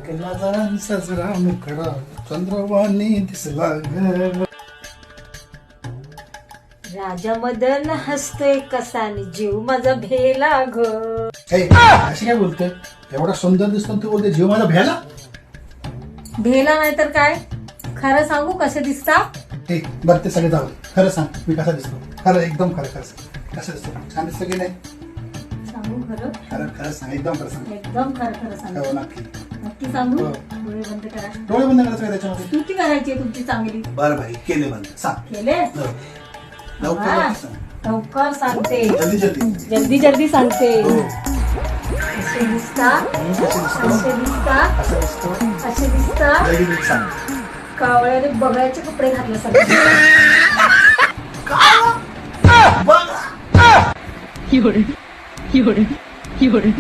ऐकला जरा सजरा मुखडा चंद्रवाणी दिसला ग. राजा मदन हसतोय कसाने जीव माझा भेला ग. अशी काय बोलतोय? एवढा सुंदर दिसतो तू बोलते जीव माझा भ्याला. भेला नाही तर काय? खरं सांगू कसे दिसता? बरं ते सगळे जाऊ दे. खरं सांग मी कसा दिसतो? खरं एकदम खरं खरं सांग. कसं दिसतो? छान दिसतो की नाही? सांगू खरं? खरं खरं सांग. एकदम खरं सांग. एकदम खरं खरं सांगू. हो नक्की. नक्की सांगू. हो. डोळे बंद करा. डोळे बंद करायचं काय त्याच्यामध्ये? स्तुती करायची तुमची चांगली. बरं भाई केले बंद. सांग. केले? हो. लवकर हा. लवकर सांग. लवकर सांगते. जल्दी जल्दी. जल्दी जल्दी सांगते. हो. असे दिसता. कसं दिसतो? असे दिसता. कसं दिसतो? असे दिसता. लगेच नीट सांग. कावळ्याने बगळ्याचे कपडे घातल्यासारखे. बघ. 有人，有人，有人。